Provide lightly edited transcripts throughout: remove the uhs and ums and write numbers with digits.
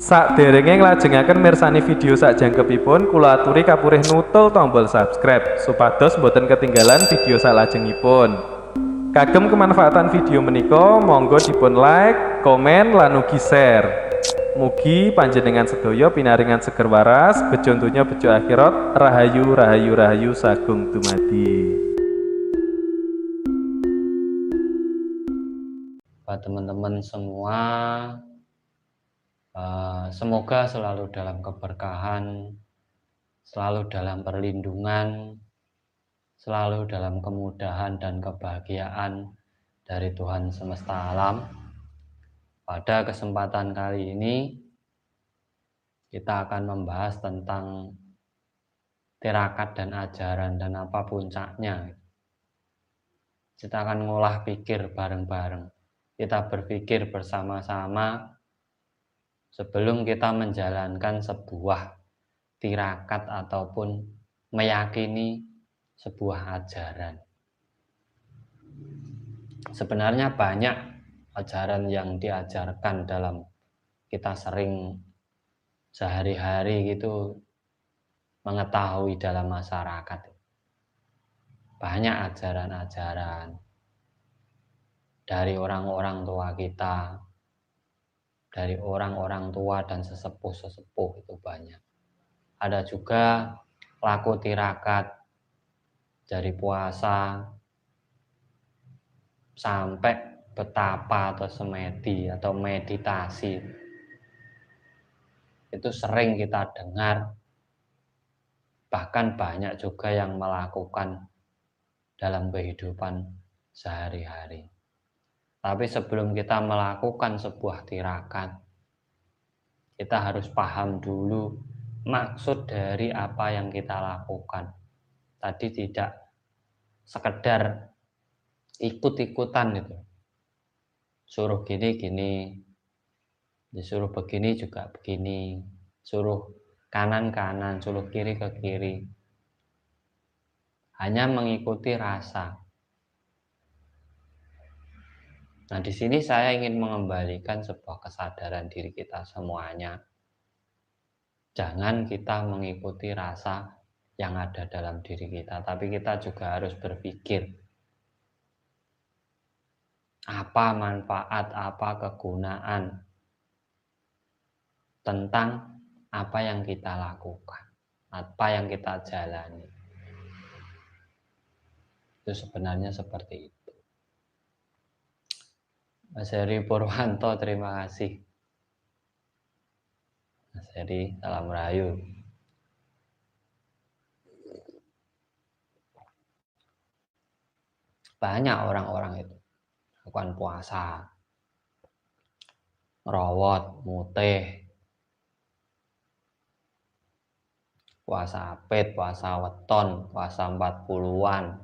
Sakderenge nglajengaken mirsani video sakjangkepipun, kula aturi kapurih nutul tombol subscribe supados boten ketinggalan video salajengipun. Kagem kemanfaatan video menika, monggo dipun like, komen, lan ugi share. Mugi panjenengan sedaya pinaringan seger waras, bejo donya bejo akhirat, rahayu rahayu rahayu sagung dumadi. Buat teman-teman semua, semoga selalu dalam keberkahan, selalu dalam perlindungan, selalu dalam kemudahan dan kebahagiaan dari Tuhan semesta alam. Pada kesempatan kali ini kita akan membahas tentang tirakat dan ajaran dan apa puncaknya. Kita akan ngolah pikir bareng-bareng. Kita berpikir bersama-sama sebelum kita menjalankan sebuah tirakat ataupun meyakini sebuah ajaran. Sebenarnya banyak ajaran yang diajarkan dalam kita sering sehari-hari gitu mengetahui dalam masyarakat. Banyak ajaran-ajaran dari orang-orang tua kita, dari orang-orang tua dan sesepuh-sesepuh itu banyak. Ada juga laku tirakat dari puasa sampai betapa atau semedi atau meditasi. Itu sering kita dengar, bahkan banyak juga yang melakukan dalam kehidupan sehari-hari. Tapi sebelum kita melakukan sebuah tirakat, kita harus paham dulu maksud dari apa yang kita lakukan. Tadi tidak sekedar ikut-ikutan gitu. Suruh gini-gini, disuruh begini juga begini, suruh kanan-kanan, suruh kiri ke kiri. Hanya mengikuti rasa. Nah, di sini saya ingin mengembalikan sebuah kesadaran diri kita semuanya. Jangan kita mengikuti rasa yang ada dalam diri kita, tapi kita juga harus berpikir apa manfaat, apa kegunaan tentang apa yang kita lakukan, apa yang kita jalani. Itu sebenarnya seperti itu. Mas Heri Purwanto, terima kasih. Mas Heri, salam rahayu. Banyak orang-orang itu lakukan puasa, ngerawat, mutih, puasa apit, puasa weton, puasa 40-an,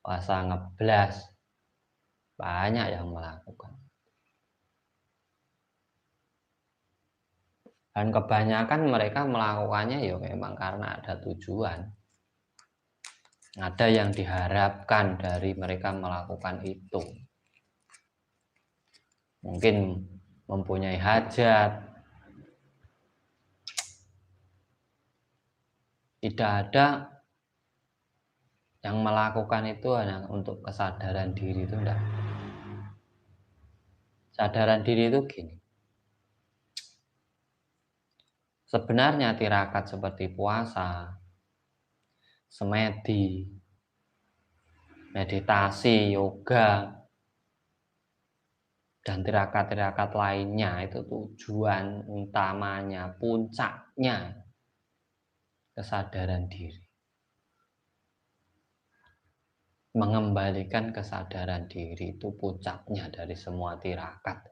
puasa ngeblas. Banyak yang melakukan. Dan kebanyakan mereka melakukannya ya memang karena ada tujuan. Ada yang diharapkan dari mereka melakukan itu. Mungkin mempunyai hajat. Tidak ada yang melakukan itu hanya untuk kesadaran diri itu enggak. Kesadaran diri itu gini. Sebenarnya tirakat seperti puasa, semedi, meditasi, yoga, dan tirakat-tirakat lainnya itu tujuan utamanya, puncaknya kesadaran diri. Mengembalikan kesadaran diri itu puncaknya dari semua tirakat.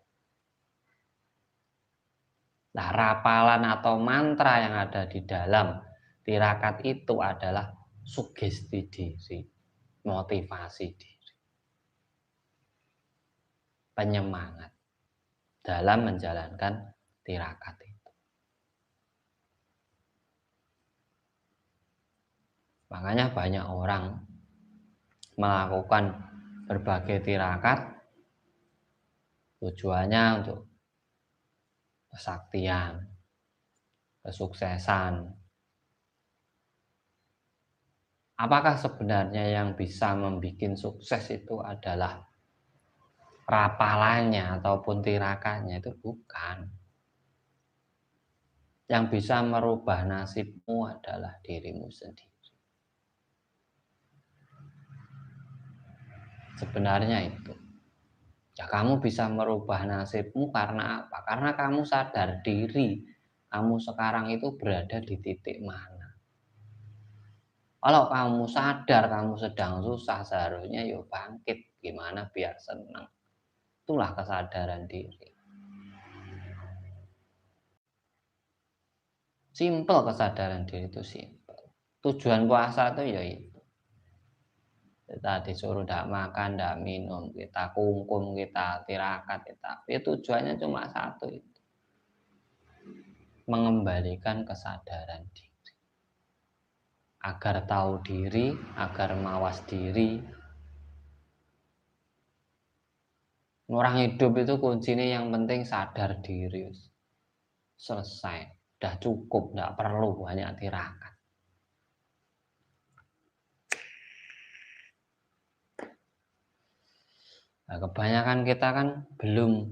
Nah, rapalan atau mantra yang ada di dalam tirakat itu adalah sugesti diri, motivasi diri, penyemangat dalam menjalankan tirakat itu. Makanya banyak orang melakukan berbagai tirakat tujuannya untuk kesaktian, kesuksesan. Apakah sebenarnya yang bisa membuat sukses itu adalah rapalannya ataupun tirakannya? Itu bukan. Yang bisa merubah nasibmu adalah dirimu sendiri. Sebenarnya itu. Ya, kamu bisa merubah nasibmu karena apa? Karena kamu sadar diri kamu sekarang itu berada di titik mana. Kalau kamu sadar kamu sedang susah, seharusnya yuk bangkit. Gimana biar senang. Itulah kesadaran diri. Simple, kesadaran diri itu simple. Tujuan puasa itu ya itu. Kita disuruh tidak makan, tidak minum, kita kungkum, kita tirakat, kita. Ya tujuannya cuma satu itu. Mengembalikan kesadaran diri. Agar tahu diri, agar mawas diri. Orang hidup itu kuncinya yang penting sadar diri. Selesai. Udah cukup, tidak perlu banyak tirakat. Nah, kebanyakan kita kan belum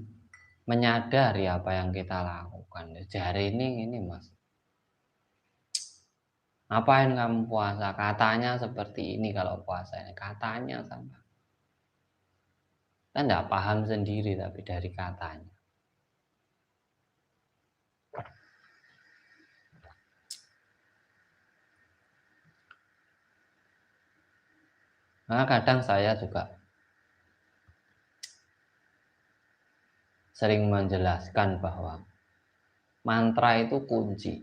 menyadari apa yang kita lakukan. Hari ini mas, ngapain kamu puasa? Katanya seperti ini kalau puasa ini. Katanya sama. Kita tidak paham sendiri tapi dari katanya. Nah, kadang saya juga sering menjelaskan bahwa mantra itu kunci.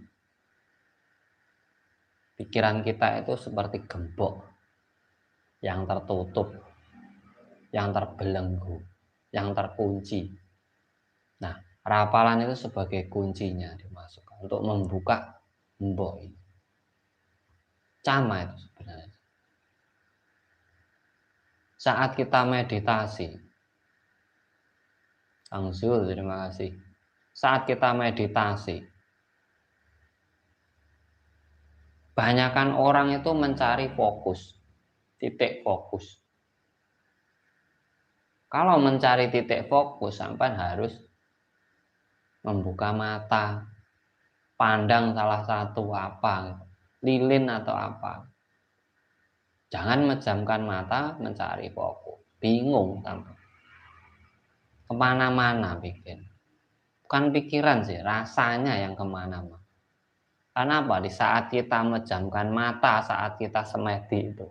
Pikiran kita itu seperti gembok yang tertutup, yang terbelenggu, yang terkunci. Nah, rapalan itu sebagai kuncinya dimasukkan untuk membuka gembok ini. Sama itu sebenarnya. Saat kita meditasi, Kang Zul, terima kasih. Saat kita meditasi, banyakkan orang itu mencari fokus, titik fokus. Kalau mencari titik fokus, sampai harus membuka mata, pandang salah satu apa, lilin atau apa. Jangan menjamkan mata mencari fokus, bingung sampai kemana-mana bikin. Bukan pikiran sih, rasanya yang kemana-mana. Karena apa? Di saat kita menjamkan mata, saat kita semedi itu,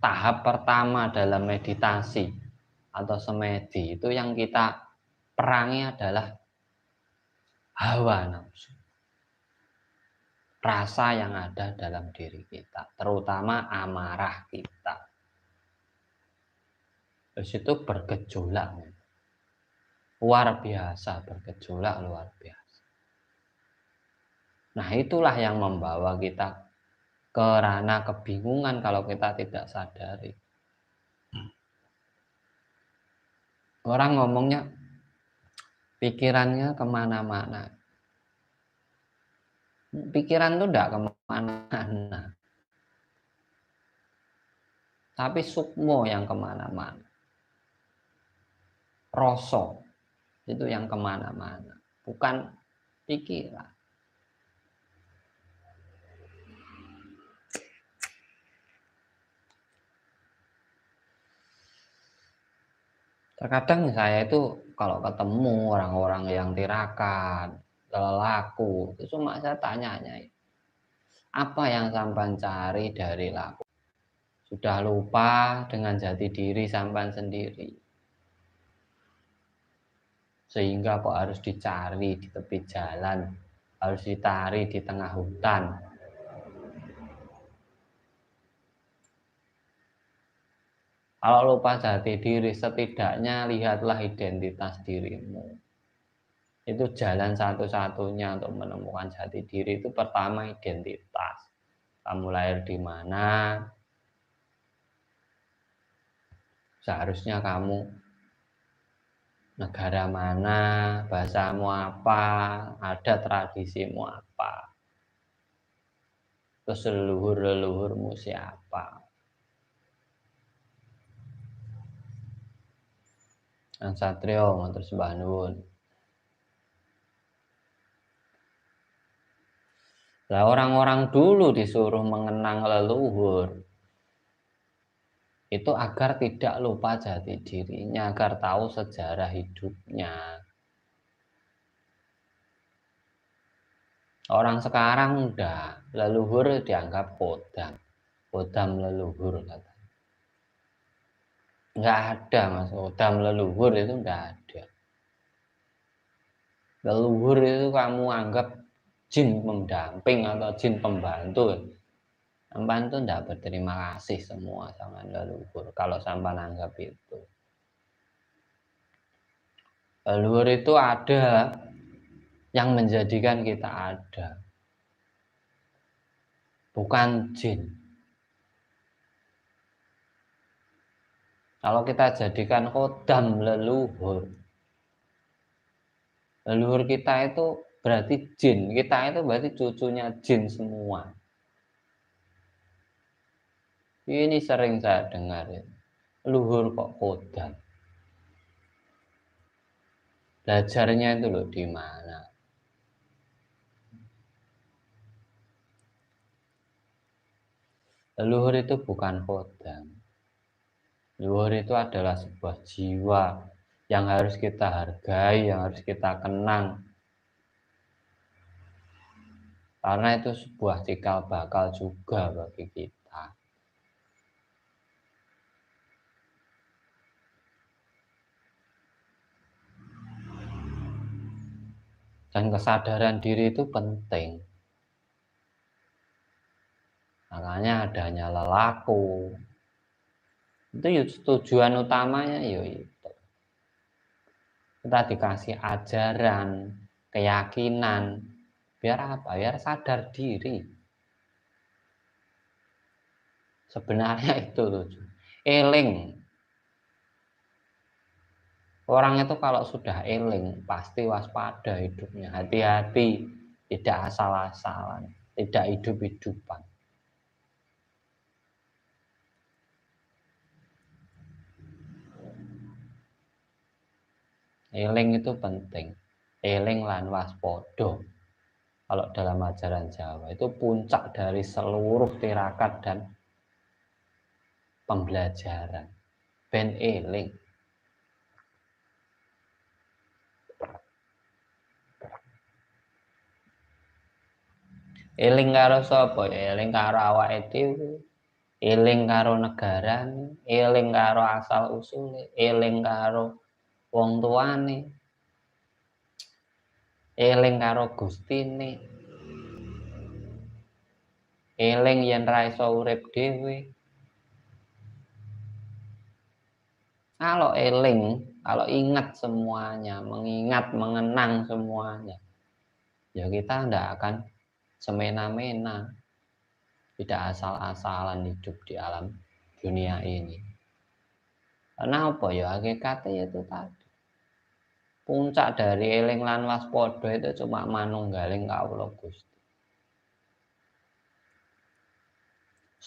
tahap pertama dalam meditasi atau semedi itu yang kita perangi adalah hawa nafsu. Rasa yang ada dalam diri kita, terutama amarah kita. Terus itu bergejolak. Luar biasa, bergejolak luar biasa. Nah, itulah yang membawa kita ke ranah kebingungan kalau kita tidak sadari. Orang ngomongnya pikirannya kemana-mana. Pikiran itu tidak kemana-mana. Tapi sukmo yang kemana-mana. Rasa itu yang kemana-mana. Bukan pikiran. Terkadang saya itu kalau ketemu orang-orang yang tirakat, lelaku, itu cuma saya tanyanya, apa yang sampan cari dari laku? Sudah lupa dengan jati diri sampan sendiri. Sehingga kok harus dicari di tepi jalan, harus dicari di tengah hutan. Kalau lupa jati diri, setidaknya lihatlah identitas dirimu. Itu jalan satu-satunya untuk menemukan jati diri. Itu pertama identitas. Kamu lahir di mana? Seharusnya kamu negara mana, bahasamu apa, ada tradisimu apa, terus leluhur-leluhurmu siapa. Yang satrio matur sembah nuwun. Lah orang-orang dulu disuruh mengenang leluhur itu agar tidak lupa jati dirinya, agar tahu sejarah hidupnya. Orang sekarang udah leluhur dianggap kodam, kodam leluhur kata. Nggak ada mas, kodam leluhur itu nggak ada. Leluhur itu kamu anggap jin pendamping atau jin pembantu. Sampan tuh nggak berterima kasih semua sama leluhur kalau sampan anggap itu. Leluhur itu ada yang menjadikan kita ada, bukan jin. Kalau kita jadikan kodam leluhur, leluhur kita itu berarti jin, kita itu berarti cucunya jin semua. Ini sering saya dengar ya. Leluhur kok kodam. Belajarnya itu loh di mana? Leluhur itu bukan kodam. Leluhur itu adalah sebuah jiwa yang harus kita hargai, yang harus kita kenang. Karena itu sebuah cikal bakal juga bagi kita. Dan kesadaran diri itu penting. Makanya adanya lelaku. Itu tujuan utamanya itu. Kita dikasih ajaran, keyakinan. Biar apa? Biar sadar diri. Sebenarnya itu tujuan. Eling. Orang itu kalau sudah eling, pasti waspada hidupnya. Hati-hati, tidak asal-asalan, tidak hidup-hidupan. Eling itu penting. Eling lan waspada. Kalau dalam ajaran Jawa itu puncak dari seluruh tirakat dan pembelajaran. Ben eling. Eling karo sapa? Eling karo awake dhewe. Eling karo negarane, eling karo asal usule, eling karo wong tuane, eling karo gustine, eling yen ra iso urip dhewe. Kalau eling, kalau ingat semuanya, mengingat, mengenang semuanya, ya kita ndak akan semena-mena, tidak asal-asalan hidup di alam dunia ini. Karena apa ya, hakikatnya itu tadi. Puncak dari eling lan waspada itu cuma manunggaling kawula Gusti.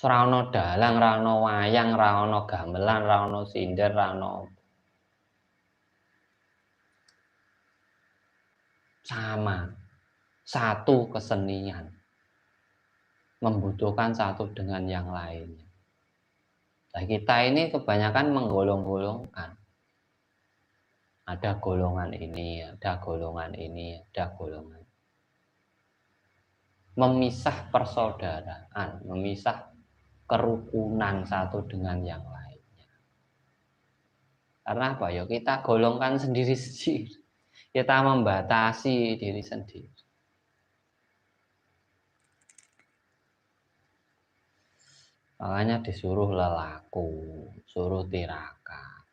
Ora ana dalang, ora ana wayang, ora ana gamelan, ora ana sinder, ora ana sama. Satu kesenian. Membutuhkan satu dengan yang lainnya. Nah, kita ini kebanyakan menggolong-golongkan. Ada golongan ini, ada golongan ini, ada golongan. Memisah persaudaraan, memisah kerukunan satu dengan yang lainnya. Karena apa ya? Kita golongkan sendiri-sendiri. Kita membatasi diri sendiri. Makanya disuruh lelaku, suruh tirakat.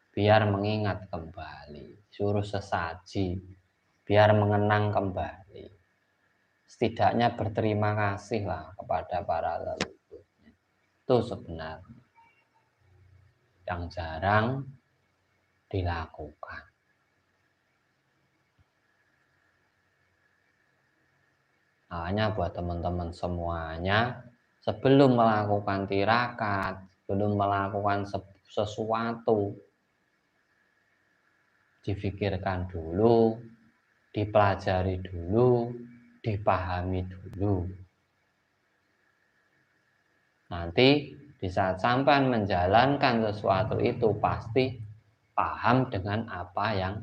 Biar mengingat kembali, suruh sesaji, biar mengenang kembali. Setidaknya berterima kasih lah kepada para leluhurnya. Itu sebenarnya yang jarang dilakukan. Makanya buat teman-teman semuanya, sebelum melakukan tirakat, sebelum melakukan sesuatu, difikirkan dulu, dipelajari dulu, dipahami dulu. Nanti di saat sampean menjalankan sesuatu itu pasti paham dengan apa yang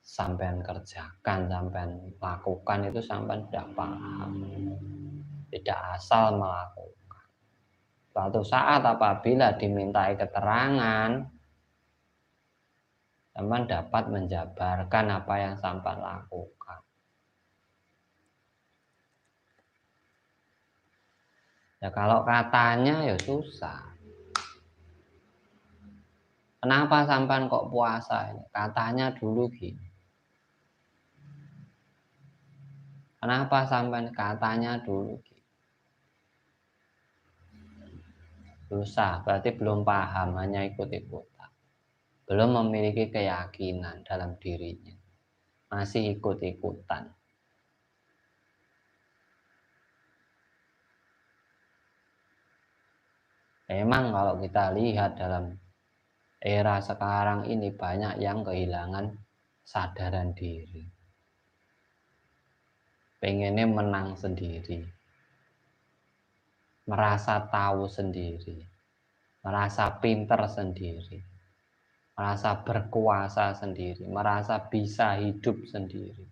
sampean kerjakan, sampean lakukan itu sampean sudah paham. Tidak asal melakukan. Suatu saat apabila dimintai keterangan, sampean dapat menjabarkan apa yang sampean lakukan. Ya kalau katanya ya susah. Kenapa sampean kok puasa ini? Katanya dulu gini. Kenapa sampean katanya dulu gini? Susah, berarti belum paham, hanya ikut-ikutan. Belum memiliki keyakinan dalam dirinya. Masih ikut-ikutan. Memang kalau kita lihat dalam era sekarang ini banyak yang kehilangan sadaran diri. Pengennya menang sendiri. Merasa tahu sendiri. Merasa pinter sendiri. Merasa berkuasa sendiri. Merasa bisa hidup sendiri.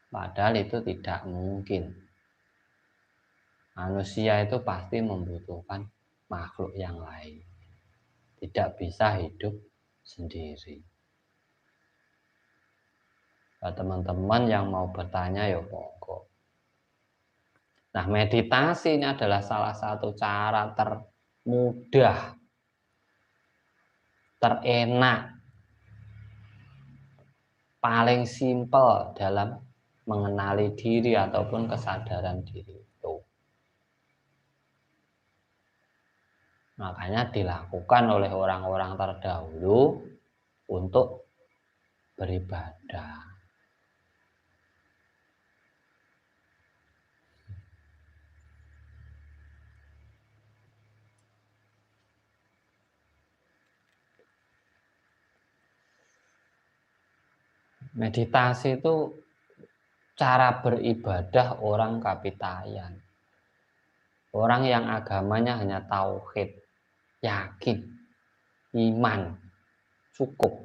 Padahal itu tidak mungkin. Manusia itu pasti membutuhkan makhluk yang lain. Tidak bisa hidup sendiri. Nah, teman-teman yang mau bertanya ya monggo. Nah, meditasi ini adalah salah satu cara termudah, terenak, paling simpel dalam mengenali diri ataupun kesadaran diri itu. Makanya dilakukan oleh orang-orang terdahulu untuk beribadah. Meditasi itu cara beribadah orang Kapitayan. Orang yang agamanya hanya tauhid, yakin, iman, cukup.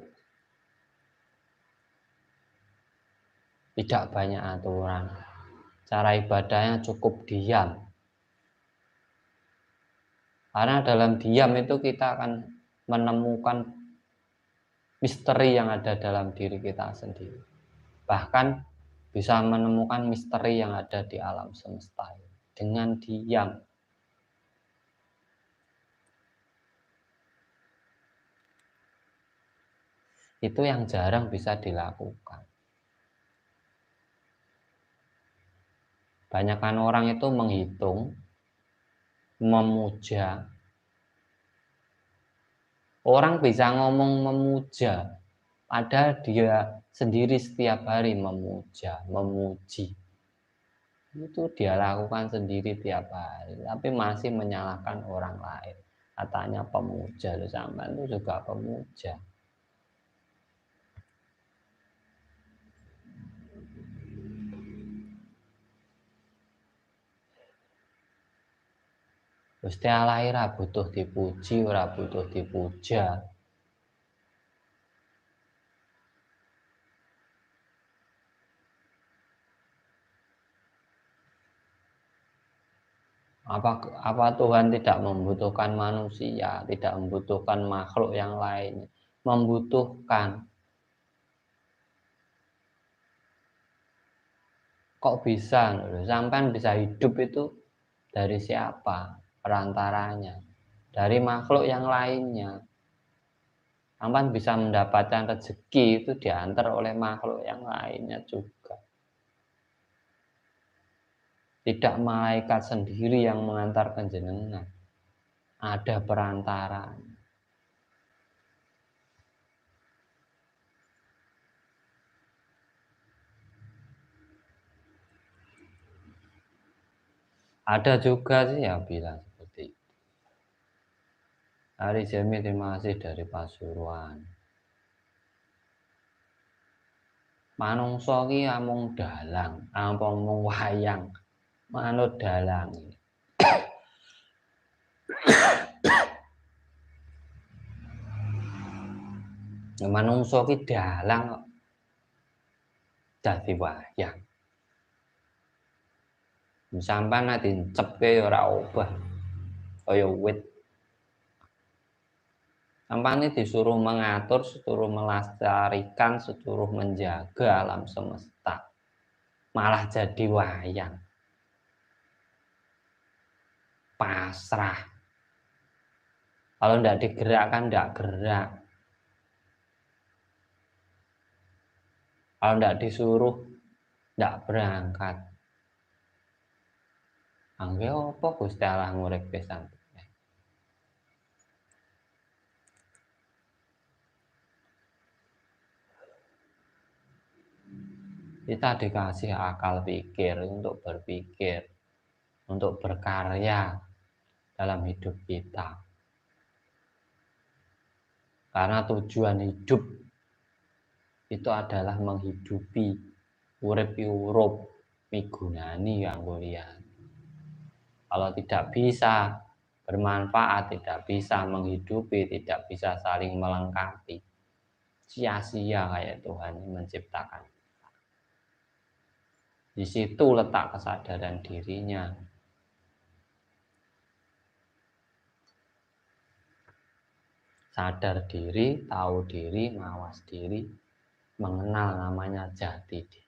Tidak banyak aturan. Cara ibadahnya cukup diam. Karena dalam diam itu kita akan menemukan misteri yang ada dalam diri kita sendiri. Bahkan bisa menemukan misteri yang ada di alam semesta dengan diam. Itu yang jarang bisa dilakukan. Banyakkan orang itu menghitung, memuja. Orang bisa ngomong memuja, padahal dia sendiri setiap hari memuja, memuji. Itu dia lakukan sendiri tiap hari, tapi masih menyalahkan orang lain. Katanya pemuja, loh sampean itu juga pemuja. Gusti Allah ora butuh dipuji, ora butuh dipuja. Apa Tuhan tidak membutuhkan manusia, tidak membutuhkan makhluk yang lain? Membutuhkan. Kok bisa? Sampean bisa hidup itu dari siapa? Perantaranya. Dari makhluk yang lainnya. Sampean bisa mendapatkan rezeki itu diantar oleh makhluk yang lainnya juga. Tidak malaikat sendiri yang mengantarkan jenengan. Ada perantara. Ada juga sih yang bilang seperti itu. Hari Jemi, terima kasih dari Pasuruan. Manungsa ki amung dalang, amung wayang, manut dalang. Manungsa ki dalang kok dadi wayang. Sampeyan nek dincepke ora obah kaya wit. Sampeyan disuruh mengatur, disuruh melestarikan, disuruh menjaga alam semesta. Malah jadi wayang. Pasrah. Kalau ndak digerakkan ndak gerak. Kalau ndak disuruh ndak berangkat. Angge apa Gusti Allah ngurip pisan. Kita dikasih akal pikir untuk berpikir, untuk berkarya dalam hidup kita. Karena tujuan hidup itu adalah menghidupi urip-urup migunani kanggo liyane. Kalau tidak bisa bermanfaat, tidak bisa menghidupi, tidak bisa saling melengkapi, sia-sia kayak Tuhan menciptakan. Di situ letak kesadaran dirinya. Sadar diri, tahu diri, mawas diri, mengenal namanya jati diri.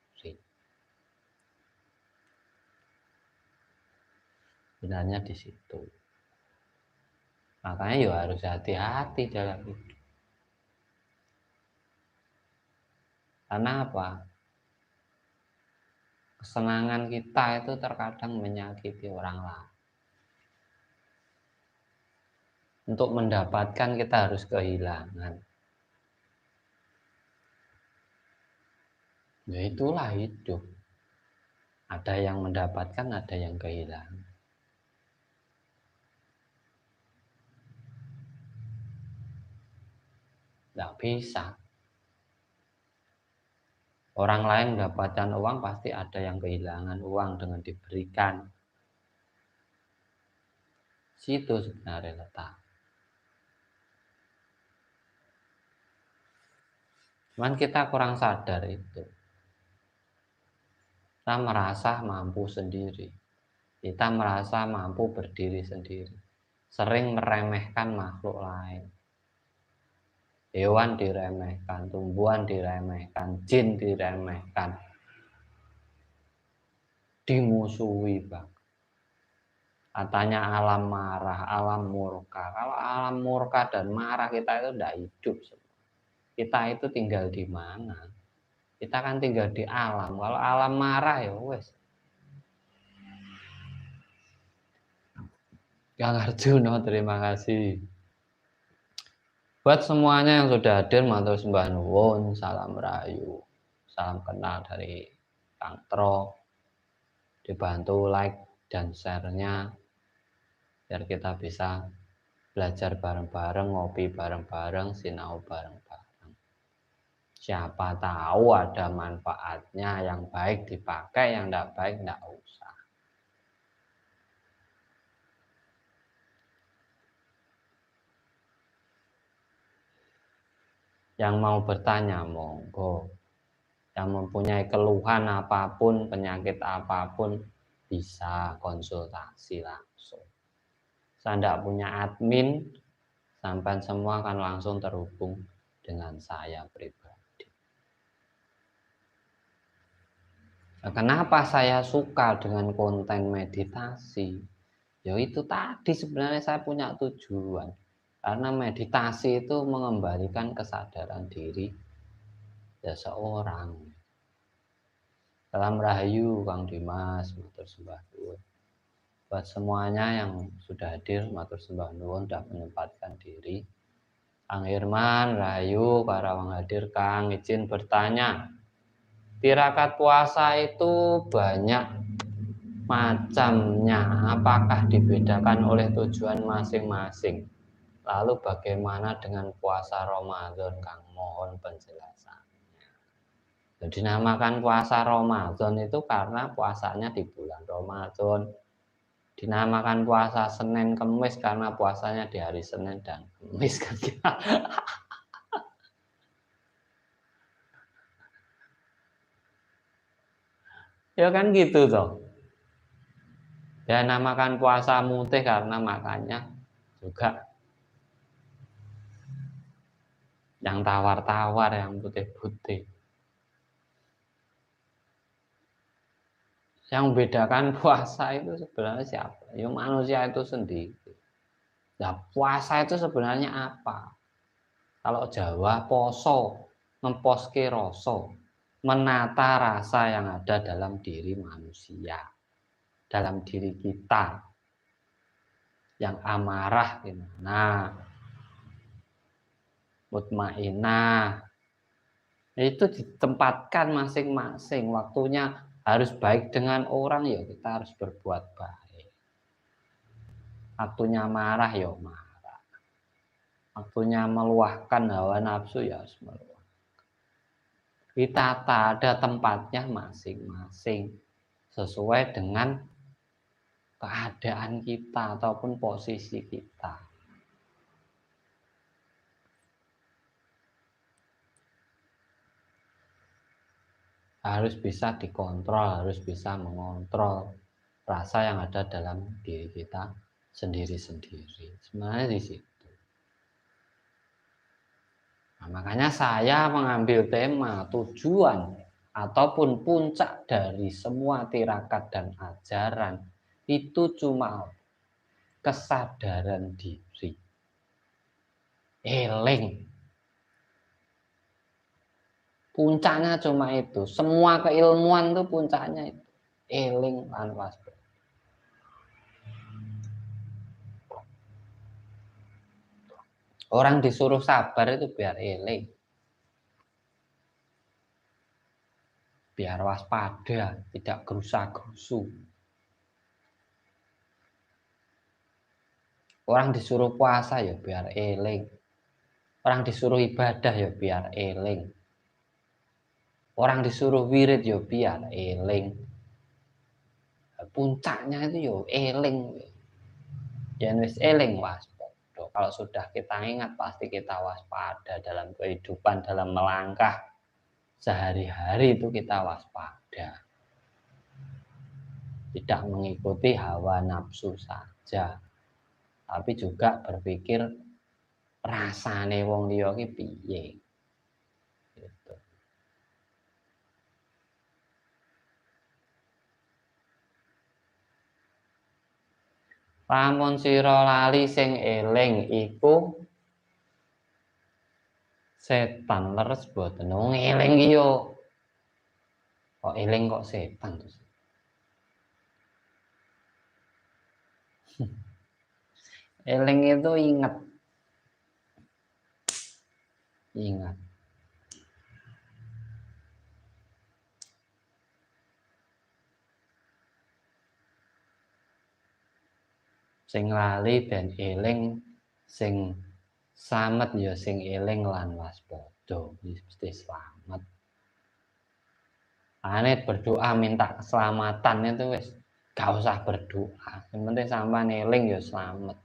Sebenarnya di situ. Makanya ya harus hati-hati dalam hidup. Karena apa? Kesenangan kita itu terkadang menyakiti orang lain. Untuk mendapatkan kita harus kehilangan. Ya itulah hidup. Ada yang mendapatkan, ada yang kehilangan. Tidak bisa. Orang lain mendapatkan uang pasti ada yang kehilangan uang dengan diberikan. Situ sebenarnya letak. Cuman kita kurang sadar itu. Kita merasa mampu sendiri. Kita merasa mampu berdiri sendiri. Sering meremehkan makhluk lain. Hewan diremehkan, tumbuhan diremehkan, jin diremehkan. Dimusuhi bang. Katanya alam marah, alam murka. Kalau alam murka dan marah kita itu tidak hidup. Kita itu tinggal di mana? Kita kan tinggal di alam. Kalau alam marah ya wes. Kang Arjuno, terima kasih. Buat semuanya yang sudah hadir, matur sembah nuwun, salam rahayu, salam kenal dari Kang Tro. Dibantu like dan share-nya biar kita bisa belajar bareng-bareng, ngopi bareng-bareng, sinau bareng-bareng. Siapa tahu ada manfaatnya, yang baik dipakai, yang tidak baik tidak usah. Yang mau bertanya, monggo. Yang mempunyai keluhan apapun, penyakit apapun, bisa konsultasi langsung. Saya tidak punya admin, sampai semua akan langsung terhubung dengan saya pribadi. Nah, kenapa saya suka dengan konten meditasi? Ya itu tadi sebenarnya saya punya tujuan. Karena meditasi itu mengembalikan kesadaran diri seseorang. Salam rahayu Kang Dimas, matur sembah nuwun. Buat semuanya yang sudah hadir, matur sembah nuwun sudah menyempatkan diri. Kang Herman, rahayu, Karawang hadir Kang, izin bertanya. Tirakat puasa itu banyak macamnya apakah dibedakan oleh tujuan masing-masing? Lalu bagaimana dengan puasa Ramadan, Kang? Mohon penjelasan. Jadi dinamakan puasa Ramadan itu karena puasanya di bulan Ramadan. Dinamakan puasa Senin Kemis karena puasanya di hari Senin dan Kemis kan. Ya kan gitu toh. Ya namakan puasa mutih karena makannya juga yang tawar-tawar, yang putih-putih. Yang membedakan puasa itu sebenarnya siapa? Ya manusia itu sendiri. Nah, puasa itu sebenarnya apa? Kalau Jawa poso, ngeposke rasa, menata rasa yang ada dalam diri manusia, dalam diri kita, yang amarah gimana, mutmainah, itu ditempatkan masing-masing. Waktunya harus baik dengan orang, ya kita harus berbuat baik. Waktunya marah, ya marah. Waktunya meluahkan hawa nafsu, ya harus meluahkan. Ditata, ada tempatnya masing-masing sesuai dengan keadaan kita ataupun posisi kita. Harus bisa dikontrol, harus bisa mengontrol rasa yang ada dalam diri kita sendiri-sendiri. Sebenarnya di situ. Nah, makanya saya mengambil tema tujuan ataupun puncak dari semua tirakat dan ajaran itu cuma kesadaran diri. Eling. Puncaknya cuma itu. Semua keilmuan itu puncaknya itu. Eling lan waspada. Orang disuruh sabar itu biar eling. Biar waspada, tidak gerusa-gerusu. Orang disuruh puasa ya biar eling. Orang disuruh ibadah ya biar eling. Orang disuruh wirid ya biar eling. Puncaknya itu ya eling. Ya wis eling waspada. Kalau sudah kita ingat pasti kita waspada dalam kehidupan, dalam melangkah sehari-hari itu kita waspada. Tidak mengikuti hawa nafsu saja, tapi juga berpikir rasane wong liya ki piye. Gitu. Lamun sira lali sing eling iku setan leres boten. Wong eling ki yo kok eling kok setan terus. Eling itu ingat. Ingat. Sing lali ben eling, sing slamet ya sing eling lan waspada, mesti slamet. Ane berdoa minta keselamatan itu wis gak usah berdoa. Yang penting sampean eling ya slamet.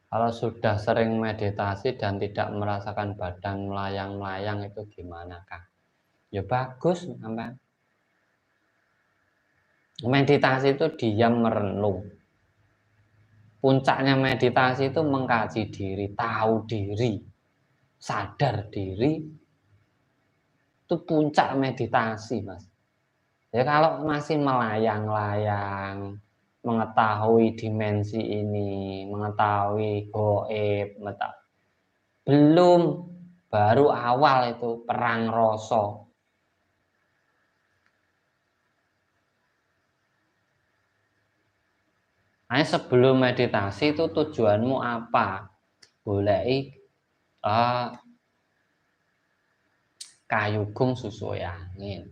Kalau sudah sering meditasi dan tidak merasakan badan melayang-layang itu gimana, Kak? Ya bagus, sampean. Meditasi itu diam merenung. Puncaknya meditasi itu mengkaji diri, tahu diri, sadar diri. Itu puncak meditasi, Mas. Ya kalau masih melayang-layang, mengetahui dimensi ini, mengetahui goib, belum, baru awal itu perang rasa. Nah, sebelum meditasi itu tujuanmu apa? Goleki Kayugung susui angin.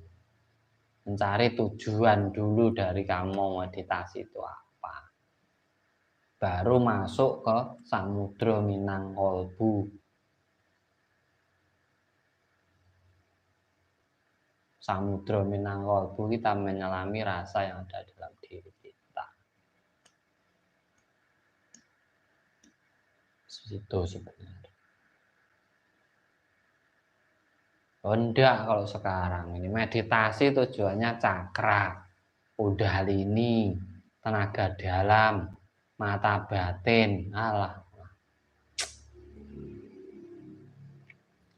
Mencari tujuan dulu dari kamu meditasi itu apa. Baru masuk ke samudra minang kolbu. Samudra minang kolbu, kita menyelami rasa yang ada dalam diri kita. Itu sebenarnya. Oh enggak, kalau sekarang ini meditasi tujuannya cakra, kundalini, tenaga dalam, mata batin. Alah,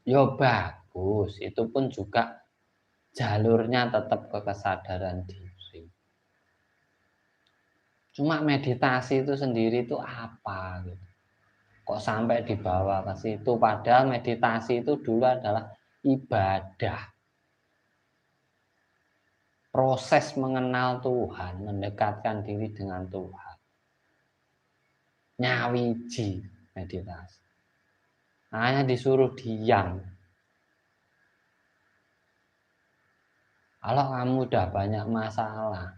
yo bagus, itu pun juga jalurnya tetap ke kesadaran diri. Cuma meditasi itu sendiri itu apa gitu. Kok sampai dibawa ke situ, padahal meditasi itu dulu adalah ibadah. Proses mengenal Tuhan, mendekatkan diri dengan Tuhan. Nyawiji meditasi. Hanya disuruh diam. Kalau kamu udah banyak masalah,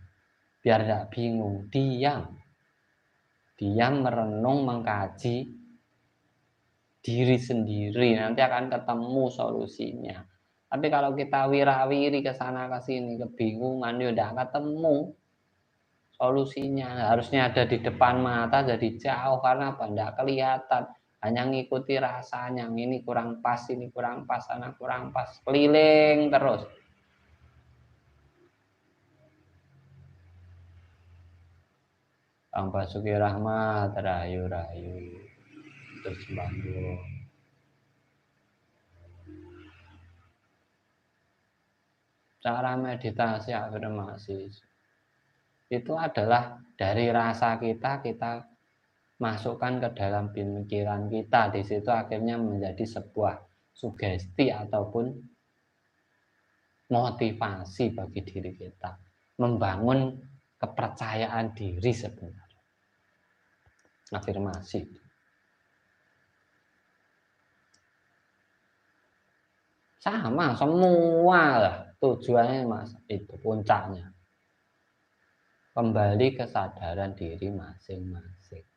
biar tidak bingung, diam. Diam, merenung, mengkaji diri sendiri, nanti akan ketemu solusinya. Tapi kalau kita wirawiri ke sana ke sini, kebingungan, ya udah ketemu solusinya. Harusnya ada di depan mata, jadi jauh karena apa? Tidak kelihatan. Hanya ngikuti rasanya, ini kurang pas, ini kurang pas, sana kurang pas, keliling terus. Kang Basuki Rahmat, rayu-rayu, terus bangun. Cara meditasi afirmasi itu adalah dari rasa kita masukkan ke dalam pikiran kita. Di situ akhirnya menjadi sebuah sugesti ataupun motivasi bagi diri kita, membangun kepercayaan diri sebenarnya. Afirmasi sama semua lah tujuannya, mas, itu puncaknya kembali kesadaran diri masing-masing.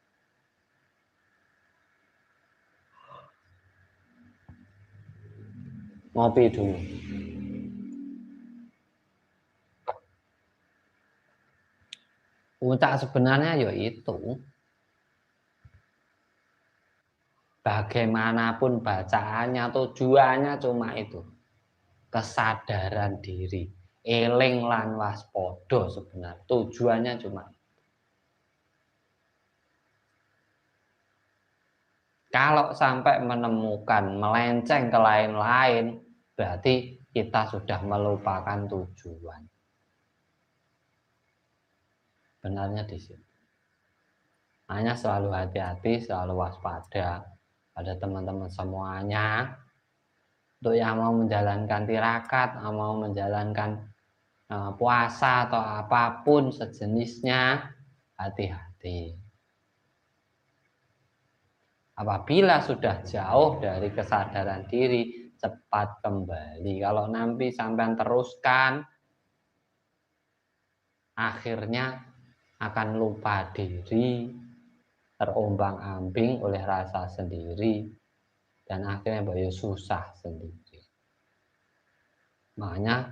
Ngopi dulu. Puncak sebenarnya yaitu bagaimanapun bacaannya, tujuannya cuma itu, kesadaran diri, eling lan waspada. Sebenarnya tujuannya cuma kalau sampai menemukan melenceng ke lain-lain, berarti kita sudah melupakan tujuan. Benarnya di situ. Hanya selalu hati-hati, selalu waspada pada teman-teman semuanya. Untuk yang mau menjalankan tirakat, mau menjalankan puasa atau apapun sejenisnya, hati-hati. Apabila sudah jauh dari kesadaran diri, cepat kembali. Kalau nanti sampai teruskan, akhirnya akan lupa diri, terombang-ambing oleh rasa sendiri, dan akhirnya bayu susah sendiri. Makanya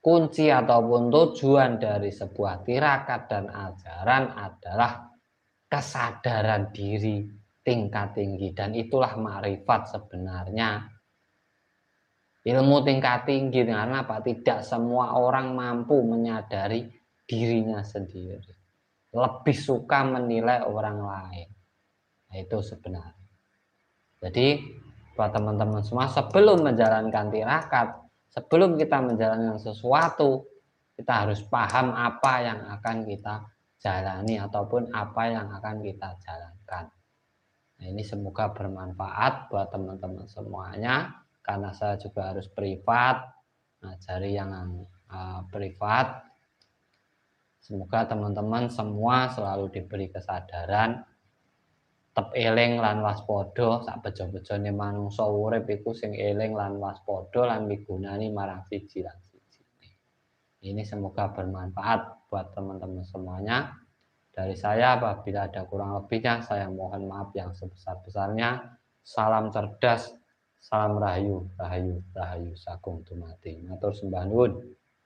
kunci ataupun tujuan dari sebuah tirakat dan ajaran adalah kesadaran diri tingkat tinggi, dan itulah makrifat sebenarnya. Ilmu tingkat tinggi karena apa? Tidak semua orang mampu menyadari dirinya sendiri. Lebih suka menilai orang lain. Nah, itu sebenarnya. Jadi buat teman-teman semua, sebelum menjalankan tirakat, sebelum kita menjalankan sesuatu, kita harus paham apa yang akan kita jalani ataupun apa yang akan kita jalankan. Nah, ini semoga bermanfaat buat teman-teman semuanya, karena saya juga harus privat, ngajari yang privat. Semoga teman-teman semua selalu diberi kesadaran tetep eling lan waspada sak bejo-bejone manungsa urip iku sing eling lan waspada lan migunani marang siji lan sijine. Ini semoga bermanfaat buat teman-teman semuanya. Dari saya apabila ada kurang lebihnya saya mohon maaf yang sebesar-besarnya. Salam cerdas, salam rahayu, rahayu, rahayu sagung dumadi. Matur sembah nuwun.